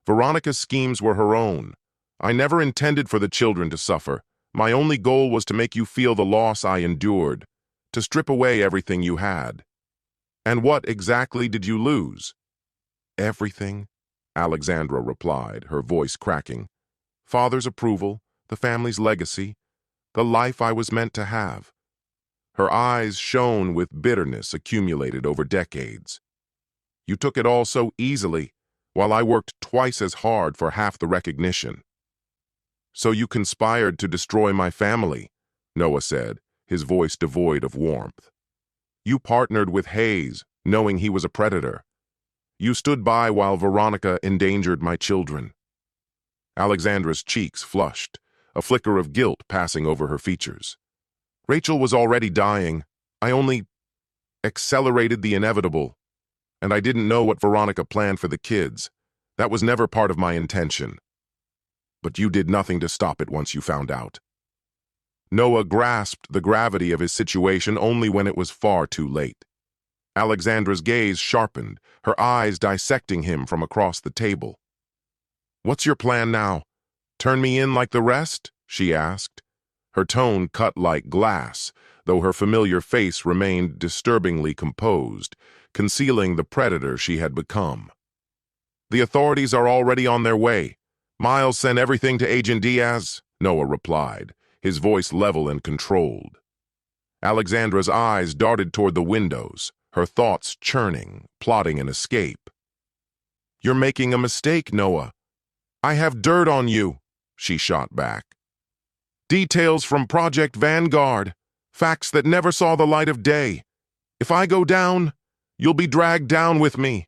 Veronica's schemes were her own. I never intended for the children to suffer. My only goal was to make you feel the loss I endured, to strip away everything you had. And what exactly did you lose? Everything, Alexandra replied, her voice cracking. Father's approval, the family's legacy, the life I was meant to have. Her eyes shone with bitterness accumulated over decades. You took it all so easily, while I worked twice as hard for half the recognition. So you conspired to destroy my family, Noah said, his voice devoid of warmth. You partnered with Hayes, knowing he was a predator. You stood by while Veronica endangered my children. Alexandra's cheeks flushed, a flicker of guilt passing over her features. Rachel was already dying. I only accelerated the inevitable. And I didn't know what Veronica planned for the kids. That was never part of my intention. But you did nothing to stop it once you found out. Noah grasped the gravity of his situation only when it was far too late. Alexandra's gaze sharpened, her eyes dissecting him from across the table. What's your plan now? Turn me in like the rest? She asked. Her tone cut like glass, though her familiar face remained disturbingly composed, concealing the predator she had become. The authorities are already on their way. Miles sent everything to Agent Diaz, Noah replied, his voice level and controlled. Alexandra's eyes darted toward the windows, her thoughts churning, plotting an escape. You're making a mistake, Noah. I have dirt on you, she shot back. Details from Project Vanguard, facts that never saw the light of day. If I go down, you'll be dragged down with me.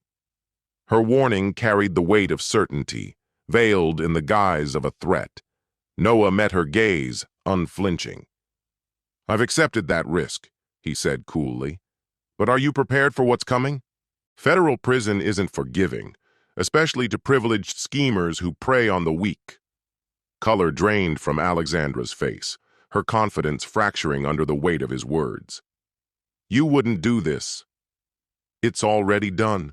Her warning carried the weight of certainty, veiled in the guise of a threat. Noah met her gaze, unflinching. I've accepted that risk, he said coolly. But are you prepared for what's coming? Federal prison isn't forgiving, especially to privileged schemers who prey on the weak. Color drained from Alexandra's face, her confidence fracturing under the weight of his words. You wouldn't do this. It's already done.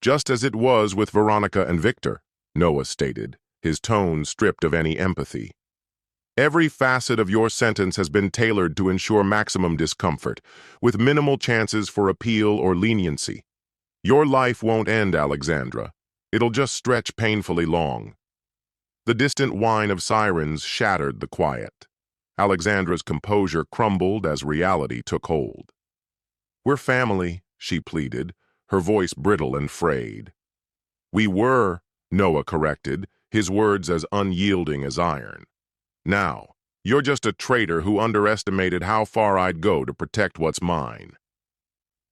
Just as it was with Veronica and Victor, Noah stated, his tone stripped of any empathy. Every facet of your sentence has been tailored to ensure maximum discomfort, with minimal chances for appeal or leniency. Your life won't end, Alexandra. It'll just stretch painfully long. The distant whine of sirens shattered the quiet. Alexandra's composure crumbled as reality took hold. We're family, she pleaded, her voice brittle and frayed. We were, Noah corrected, his words as unyielding as iron. Now, you're just a traitor who underestimated how far I'd go to protect what's mine.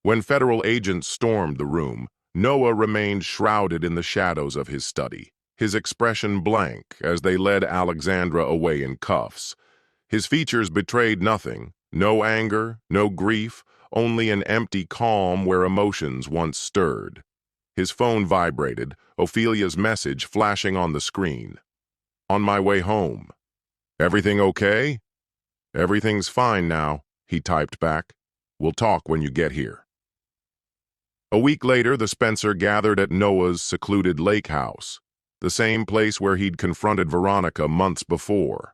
When federal agents stormed the room, Noah remained shrouded in the shadows of his study, his expression blank as they led Alexandra away in cuffs. His features betrayed nothing, no anger, no grief, only an empty calm where emotions once stirred. His phone vibrated, Ophelia's message flashing on the screen. On my way home. Everything okay? Everything's fine now, he typed back. We'll talk when you get here. A week later, the Spencer gathered at Noah's secluded lake house, the same place where he'd confronted Veronica months before.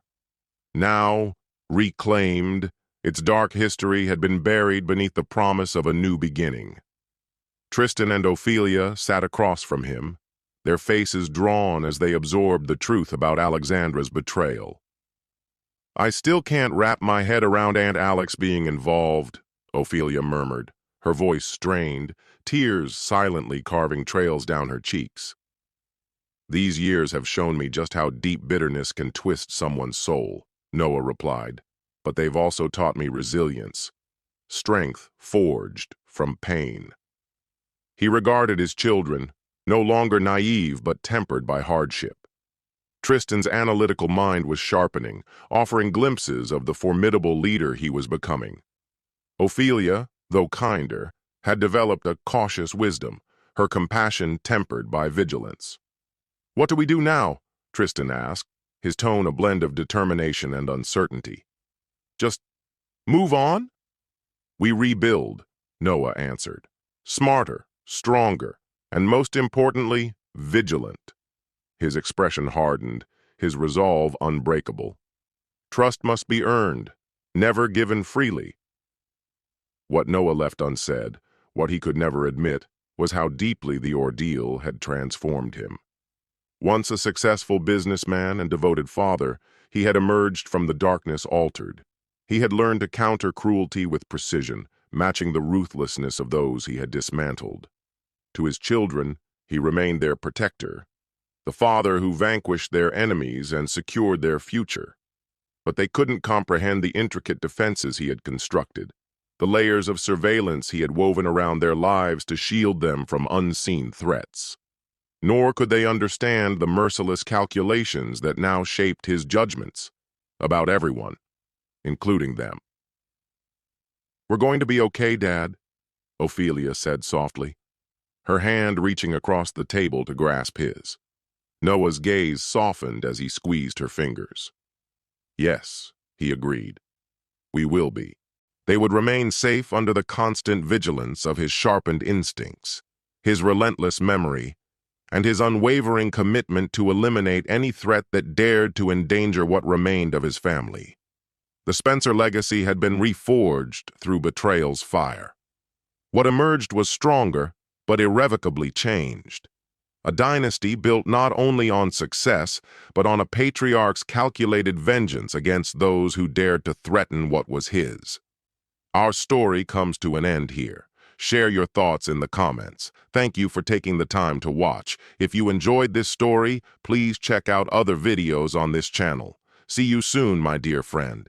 Now, reclaimed, its dark history had been buried beneath the promise of a new beginning. Tristan and Ophelia sat across from him, their faces drawn as they absorbed the truth about Alexandra's betrayal. "I still can't wrap my head around Aunt Alex being involved," Ophelia murmured, her voice strained, tears silently carving trails down her cheeks. "These years have shown me just how deep bitterness can twist someone's soul," Noah replied, "but they've also taught me resilience, strength forged from pain." He regarded his children, no longer naive but tempered by hardship. Tristan's analytical mind was sharpening, offering glimpses of the formidable leader he was becoming. Ophelia, though kinder, had developed a cautious wisdom, her compassion tempered by vigilance. "What do we do now?" Tristan asked, his tone a blend of determination and uncertainty. "Just move on?" "We rebuild," Noah answered. "Smarter, stronger, and most importantly, vigilant." His expression hardened, his resolve unbreakable. "Trust must be earned, never given freely." What Noah left unsaid, what he could never admit, was how deeply the ordeal had transformed him. Once a successful businessman and devoted father, he had emerged from the darkness altered. He had learned to counter cruelty with precision, matching the ruthlessness of those he had dismantled. To his children, he remained their protector, the father who vanquished their enemies and secured their future. But they couldn't comprehend the intricate defenses he had constructed, the layers of surveillance he had woven around their lives to shield them from unseen threats. Nor could they understand the merciless calculations that now shaped his judgments about everyone, including them. "We're going to be okay, Dad," Ophelia said softly, her hand reaching across the table to grasp his. Noah's gaze softened as he squeezed her fingers. "Yes," he agreed. "We will be." They would remain safe under the constant vigilance of his sharpened instincts, his relentless memory, and his unwavering commitment to eliminate any threat that dared to endanger what remained of his family. The Spencer legacy had been reforged through betrayal's fire. What emerged was stronger, but irrevocably changed. A dynasty built not only on success, but on a patriarch's calculated vengeance against those who dared to threaten what was his. Our story comes to an end here. Share your thoughts in the comments. Thank you for taking the time to watch. If you enjoyed this story, please check out other videos on this channel. See you soon, my dear friend.